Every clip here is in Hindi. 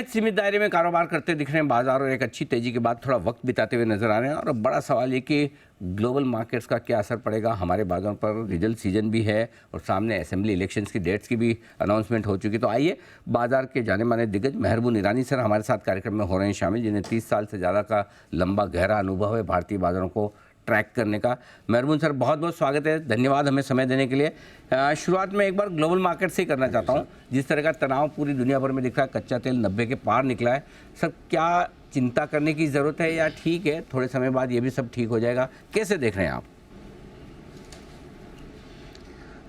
बेहद सीमित दायरे में कारोबार करते दिख रहे हैं बाजार और एक अच्छी तेजी के बाद थोड़ा वक्त बिताते हुए नजर आ रहे हैं। और अब बड़ा सवाल ये कि ग्लोबल मार्केट्स का क्या असर पड़ेगा हमारे बाजारों पर। रिजल्ट सीजन भी है और सामने असेंबली इलेक्शंस की डेट्स की भी अनाउंसमेंट हो चुकी। तो आइए बाजार के जाने माने दिग्गज मेहरबून ईरानी सर हमारे साथ कार्यक्रम में हो रहे हैं शामिल, जिन्हें 30 साल से ज़्यादा का लंबा गहरा अनुभव है भारतीय बाजारों को ट्रैक करने का। मेहरबून सर बहुत बहुत स्वागत है, धन्यवाद हमें समय देने के लिए। शुरुआत में एक बार ग्लोबल मार्केट से ही करना चाहता हूँ। जिस तरह का तनाव पूरी दुनिया भर में दिख रहा है, कच्चा तेल 90 के पार निकला है सर, क्या चिंता करने की ज़रूरत है या ठीक है थोड़े समय बाद ये भी सब ठीक हो जाएगा? कैसे देख रहे हैं आप?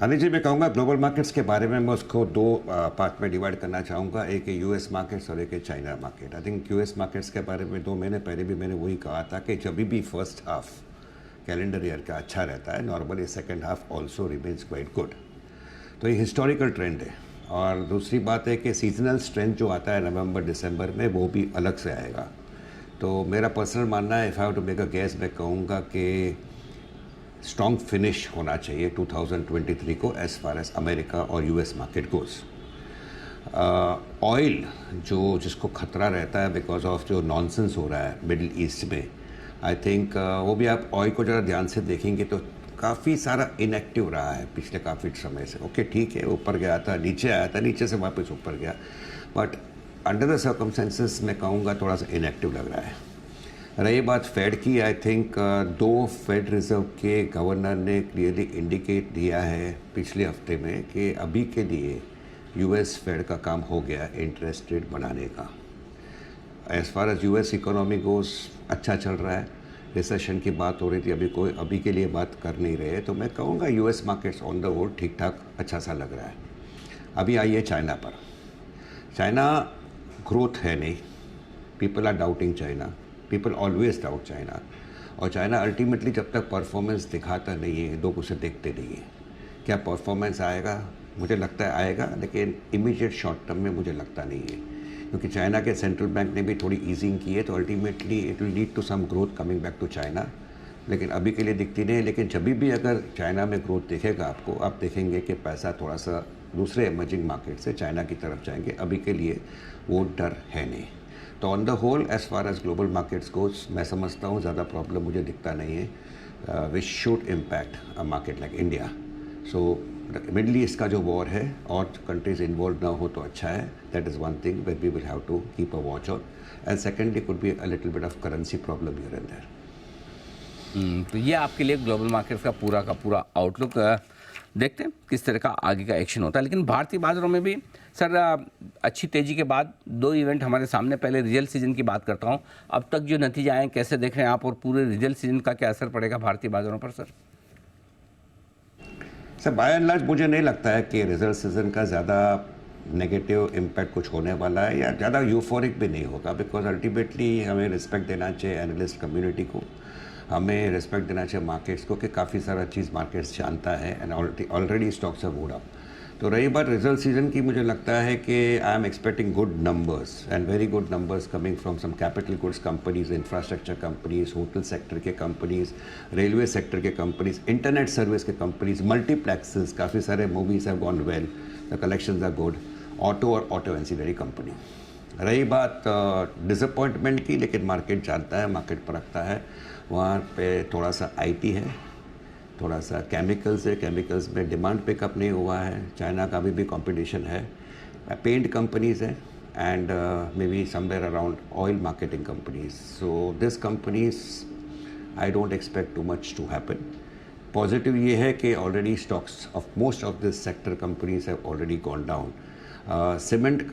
अनिल जी, मैं कहूँगा ग्लोबल मार्केट्स के बारे में मैं उसको दो पार्ट में डिवाइड करना चाहूँगा। एक है यूएस मार्केट्स और एक है China market. I think US markets के बारे में 2 महीने पहले भी मैंने वही कहा था कि जब भी फर्स्ट हाफ कैलेंडर ईयर का अच्छा रहता है, normally second half also remains quite good. तो ये हिस्टोरिकल ट्रेंड है। और दूसरी बात है कि सीजनल स्ट्रेंथ जो आता है नवंबर दिसंबर में, वो भी अलग से आएगा। तो मेरा पर्सनल मानना है, if I have to make a guess, मैं कहूँगा कि स्ट्रॉन्ग फिनिश होना चाहिए 2023 को एज़ फार एज अमेरिका और यूएस मार्केट गोज़। ऑयल जो जिसको खतरा रहता है बिकॉज ऑफ जो नॉनसेंस हो रहा है मिडिल ईस्ट में, आई थिंक वो भी आप ऑयल को ज़रा ध्यान से देखेंगे तो काफ़ी सारा इनएक्टिव रहा है पिछले काफ़ी समय से। ओके ठीक है, ऊपर गया था, नीचे आया था, नीचे से वापस ऊपर गया, बट अंडर द सर्कमस्टेंसेस मैं कहूँगा थोड़ा सा इनएक्टिव लग रहा है। रही बात फेड की, आई थिंक 2 फेड रिजर्व के गवर्नर ने क्लियरली इंडिकेट दिया है पिछले हफ्ते में कि अभी के लिए यूएस फेड का काम हो गया इंटरेस्ट रेट बढ़ाने का। As far as US economy goes अच्छा चल रहा है। रिसेशन की बात हो रही थी, अभी के लिए बात कर नहीं रहे, तो मैं कहूँगा US markets on the whole ठीक ठाक अच्छा सा लग रहा है। अभी आइए चाइना पर। चाइना ग्रोथ है नहीं, people are doubting China, people always doubt China. और चाइना अल्टीमेटली जब तक परफॉर्मेंस दिखाता नहीं है, लोग उसे देखते नहीं है। क्या परफॉर्मेंस आएगा? मुझे लगता है आएगा, लेकिन इमीडिएट शॉर्ट टर्म में मुझे लगता नहीं है, क्योंकि चाइना के सेंट्रल बैंक ने भी थोड़ी ईजिंग की है, तो ultimately it will lead to some growth coming back to China. लेकिन अभी के लिए दिखती नहीं है। लेकिन जब भी अगर चाइना में ग्रोथ दिखेगा आपको, आप देखेंगे कि पैसा थोड़ा सा दूसरे इमर्जिंग मार्केट से चाइना की तरफ जाएंगे। अभी के लिए वो डर है नहीं। तो on the whole as far as global markets goes, मैं समझता हूँ ज़्यादा प्रॉब्लम मुझे दिखता नहीं है which should impact a market like India. So middle east का जो वॉर है और कंट्रीज इन्वॉल्व ना हो तो अच्छा है। That is one thing that we will have to keep a watch on. And secondly could be a little bit of currency problem here and there. तो ये आपके लिए ग्लोबल मार्केट्स का पूरा आउटलुक। देखते हैं किस तरह का आगे का एक्शन होता है। लेकिन भारतीय बाजारों में भी सर अच्छी तेजी के बाद 2 इवेंट हमारे सामने। पहले रिजल्ट सीजन की बात करता हूँ, अब तक जो नतीजे आए कैसे देख रहे हैं आप, और पूरे रिजल्ट सीजन का क्या असर पड़ेगा भारतीय बाजारों पर sir? Sir by and large मुझे नहीं लगता है कि रिजल्ट सीजन का ज़्यादा नेगेटिव इम्पैक्ट कुछ होने वाला है, या ज़्यादा यूफोरिक भी नहीं होगा। बिकॉज अल्टीमेटली हमें रिस्पेक्ट देना चाहिए एनालिस्ट कम्युनिटी को, हमें रिस्पेक्ट देना चाहिए मार्केट्स को, कि काफ़ी सारा चीज़ मार्केट्स जानता है and already stocks have moved up. तो रही बात रिजल्ट सीजन की, मुझे लगता है कि I am expecting good numbers and very good numbers coming from some capital goods companies, infrastructure companies, hotel sector के कंपनीज, रेलवे सेक्टर के कंपनीज, इंटरनेट सर्विस के कंपनीज, मल्टीप्लेक्सेस, काफ़ी सारे movies have gone well, the collections are good, auto और ऑटो एंसिलरी कंपनी। रही बात डिसअपॉइंटमेंट की, लेकिन मार्केट जानता है, मार्केट परखता है, वहाँ पे थोड़ा सा आईटी है, थोड़ा सा केमिकल्स है, केमिकल्स में डिमांड पिकअप नहीं हुआ है, चाइना का भी कंपटीशन है, पेंट कंपनीज है, and maybe somewhere around oil marketing companies. So this companies I don't expect too much to happen. Positive ये है कि already stocks of most of this sector companies have already gone down. Cement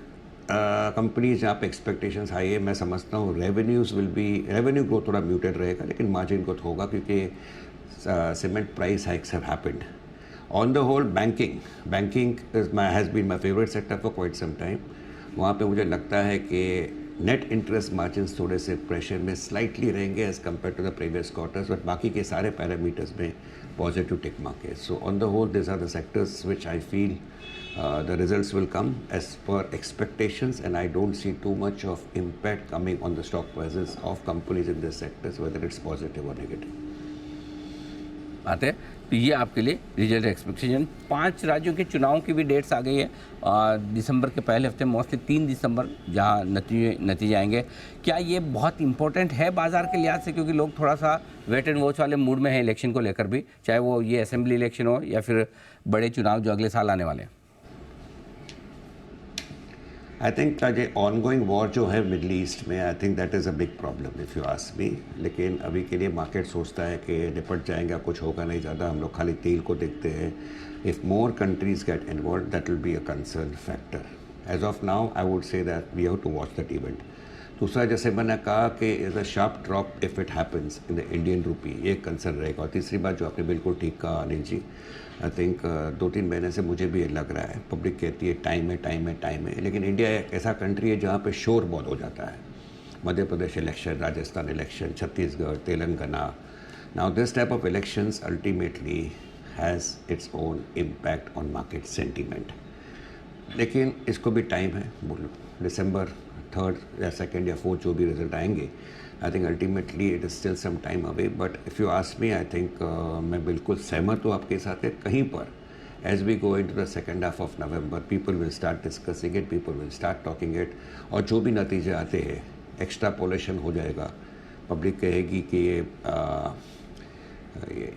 companies जहाँ पे एक्सपेक्टेशंस हाई है, मैं समझता हूँ रेवेन्यू ग्रोथ थोड़ा म्यूटेड रहेगा, लेकिन मार्जिन ग्रोथ होगा, क्योंकि cement price hikes have happened. On the whole banking has been my favourite sector for quite some time. वहाँ पे मुझे लगता है कि नेट इंटरेस्ट मार्जिन्स थोड़े से प्रेशर में स्लाइटली रहेंगे as compare to the previous quarters, but बाकी के सारे पैरामीटर्स में पॉजिटिव टिक मार्क है। So on the whole this are the sectors which I feel the results will come as per expectations, and I don't see too much of impact coming on the stock prices of companies in this sectors, whether it's positive or negative. बात है तो ये आपके लिए रिजल्ट एक्सपेक्टेशन। 5 राज्यों के चुनाव की भी डेट्स आ गई है दिसंबर के पहले हफ्ते, मोस्टली 3 दिसंबर जहां नतीजे आएंगे। क्या ये बहुत इंपॉर्टेंट है बाजार के लिहाज से, क्योंकि लोग थोड़ा सा वेट एंड वॉच वाले मूड में हैं इलेक्शन को लेकर भी, चाहे वो ये असेंबली इलेक्शन हो या फिर बड़े चुनाव जो अगले साल आने वाले हैं? आई थिंक ये ऑनगोइंग वॉर जो है मिडल ईस्ट में, I think that is a big problem if you ask मी। लेकिन अभी के लिए मार्केट सोचता है कि निपट जाएंगे, कुछ होगा नहीं ज़्यादा, हम लोग खाली तेल को देखते हैं। If more countries get involve that will be a concern factor. As of now I would say that we have to watch that event. दूसरा, जैसे मैंने कहा कि is a sharp drop if it happens in the Indian rupee, ये कंसर्न रहेगा। और तीसरी बात जो आपने बिल्कुल ठीक कहा अनिल जी, आई थिंक 2-3 महीने से मुझे भी ये लग रहा है, पब्लिक कहती है टाइम है टाइम है टाइम है, लेकिन इंडिया एक ऐसा कंट्री है जहाँ पे शोर बहुत हो जाता है। Madhya Pradesh election, Rajasthan election, Chhattisgarh, Telangana. Now this type of elections ultimately has its own impact on market sentiment. लेकिन इसको भी टाइम है, बोलो दिसंबर 3rd या 2nd या 4th जो भी रिजल्ट आएंगे, I think ultimately it is still some time away. But if you ask me, I think मैं बिल्कुल सहमत हूँ आपके साथ है। कहीं पर as we go into the second half of November, people will start discussing it, people will start talking it, और जो भी नतीजे आते हैं एक्स्ट्रापोलेशन हो जाएगा। पब्लिक कहेगी कि ये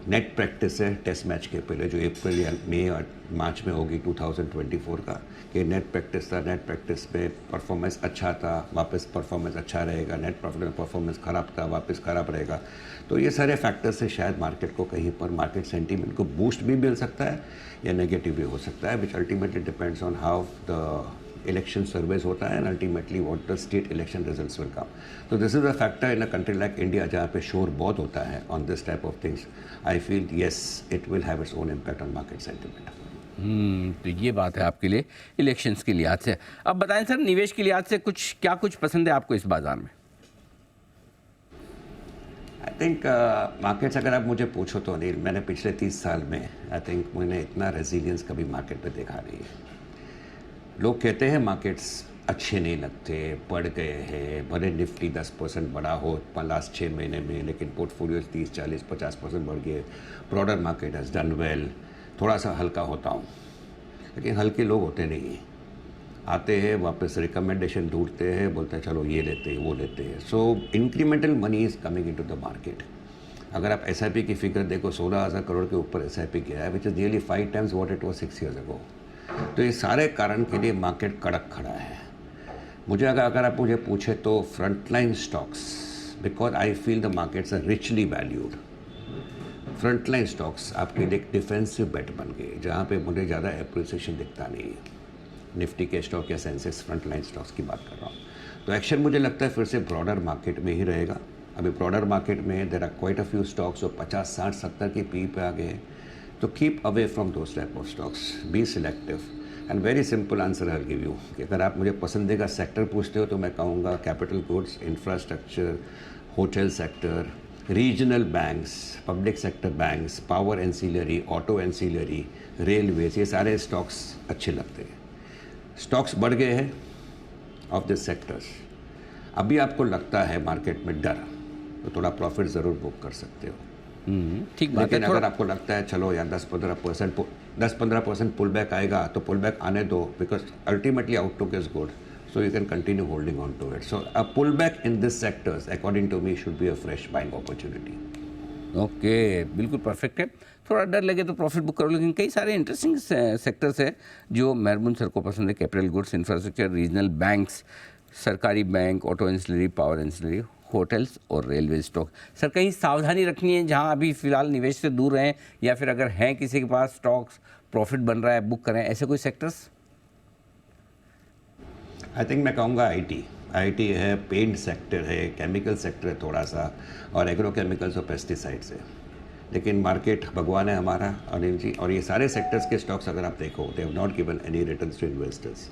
नेट प्रैक्टिस है टेस्ट मैच के पहले, जो अप्रैल या मई और मार्च में होगी 2024 का, कि नेट प्रैक्टिस था, नेट प्रैक्टिस में परफॉर्मेंस अच्छा था, वापस परफॉर्मेंस अच्छा रहेगा, नेट प्रॉफिट में परफॉर्मेंस ख़राब था, वापस ख़राब रहेगा। तो ये सारे फैक्टर्स से शायद मार्केट को कहीं पर मार्केट सेंटीमेंट को बूस्ट भी मिल सकता है या नेगेटिव भी हो सकता है, which ultimately depends on how the election surveys होता है and ultimately what the state election results will come. तो this is a factor in a country like India, जहाँ पे शोर बहुत होता है on this type of things. I feel yes it will have its own impact on market sentiment. तो ये बात है आपके लिए इलेक्शंस के लिहाज से। अब बताएं सर, निवेश के लिहाज से कुछ पसंद है आपको इस बाजार में? आई थिंक मार्केट्स, अगर आप मुझे पूछो तो अनिल, मैंने पिछले 30 साल में आई थिंक मैंने इतना रेजिलियंस कभी मार्केट में देखा नहीं है। लोग कहते हैं मार्केट्स अच्छे नहीं लगते, बढ़ गए हैं, भले निफ्टी 10% बढ़ा हो लास्ट 6 महीने में, लेकिन पोर्टफोलियोज 30, 40, 50% बढ़ गए। Broader market has done well. थोड़ा सा हल्का होता हूँ, लेकिन हल्के लोग होते नहीं हैं, आते हैं वापस रिकमेंडेशन ढूंढते हैं, बोलते हैं चलो ये लेते हैं वो लेते हैं। So incremental money is coming into the market. अगर आप SIP की फिगर देखो, 16,000 करोड़ के ऊपर SIP गया है, which is nearly 5 times what it was 6 years ago। तो ये सारे कारण के लिए मार्केट कड़क खड़ा है। मुझे अगर आप मुझे पूछे तो frontline stocks, because I feel the markets are richly valued. Frontline stocks आपके लिए एक डिफेंसिव बेट बन गए, जहाँ पे मुझे ज़्यादा एप्रिसिएशन दिखता नहीं है। निफ्टी के स्टॉक या सेंसेक्स फ्रंटलाइन स्टॉक्स की बात कर रहा हूँ। तो एक्शन मुझे लगता है फिर से ब्रॉडर मार्केट में ही रहेगा। अभी ब्रॉडर मार्केट में there are quite a few stocks जो 50, 60, 70 की पी पे आ गए। तो keep away from those type of stocks, be selective and very simple answer I give you कि अगर आप मुझे पसंदीदा सेक्टर पूछते हो तो मैं कहूँगा capital goods, infrastructure, hotel sector, regional banks, public sector banks, power ancillary, auto ancillary, railways, ये सारे स्टॉक्स अच्छे लगते हैं। स्टॉक्स बढ़ गए हैं ऑफ दिस सेक्टर्स। अभी आपको लगता है मार्केट में डर, तो थोड़ा प्रॉफिट ज़रूर बुक कर सकते हो। ठीक बात है। लेकिन अगर आपको लगता है चलो यार 10-15% पुल बैक आएगा, तो पुल बैक आने दो, because ultimately outlook is good, so you can continue holding on to it. So a pull back in this sectors according to me should be a fresh buying opportunity. Okay, बिल्कुल परफेक्ट है। थोड़ा डर लगे तो प्रॉफिट बुक करो, लेकिन कई सारे इंटरेस्टिंग सेक्टर्स है जो मेहरबून सर को पसंद है। Capital goods, infrastructure, regional banks, सरकारी bank, auto ancillary, power ancillary, hotels और रेलवे स्टॉक। सर, कहीं सावधानी रखनी है जहां अभी फिलहाल निवेश से दूर रहें, या फिर अगर हैं किसी के पास स्टॉक्स, प्रॉफिट बन रहा है, बुक करें, ऐसे कोई सेक्टर्स? आई थिंक मैं कहूँगा आईटी है, पेंट सेक्टर है, केमिकल सेक्टर है थोड़ा सा, और एग्रोकेमिकल्स और पेस्टिसाइड्स है। लेकिन मार्केट भगवान है हमारा अनिल जी, और ये सारे सेक्टर्स के स्टॉक्स अगर आप देखो, they have not given any returns to investors.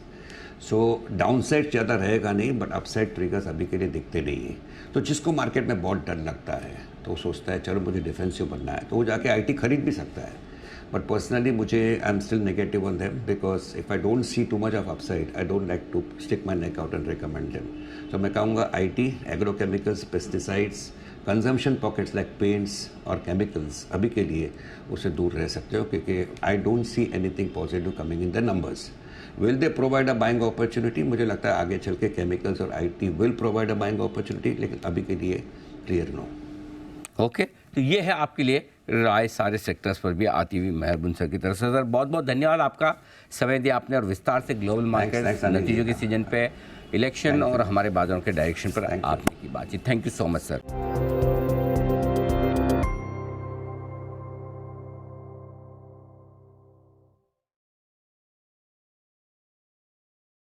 So downside ज़्यादा रहेगा नहीं, बट अपसाइड ट्रिगर्स अभी के लिए दिखते नहीं हैं। तो जिसको मार्केट में बहुत डर लगता है तो वो सोचता है चलो मुझे डिफेंसिव बनना है, तो वो जाके आईटी खरीद भी सकता है। बट पर्सनली मुझे I am still negative on them, because if I don't see too much of upside, I don't like to stick my neck out and recommend them. तो मैं कहूँगा IT, agrochemicals, pesticides, consumption pockets like paints और केमिकल्स अभी के लिए उससे दूर रह सकते हो, क्योंकि I don't see anything positive coming in the numbers. Will they provide a buying opportunity? मुझे लगता है आगे चल के केमिकल्स और IT will provide a buying opportunity, लेकिन अभी के लिए क्लियर नो। ओके, तो ये है आपके लिए राय सारे सेक्टर्स पर भी आती हुई मेहर बुनसर की तरफ से। सर बहुत बहुत धन्यवाद, आपका समय दिया आपने और विस्तार से global market thanks, Anil ji. नतीजों के सीजन पे, इलेक्शन और हमारे बाजारों के डायरेक्शन पर आपने की बातचीत। Thank you so much sir.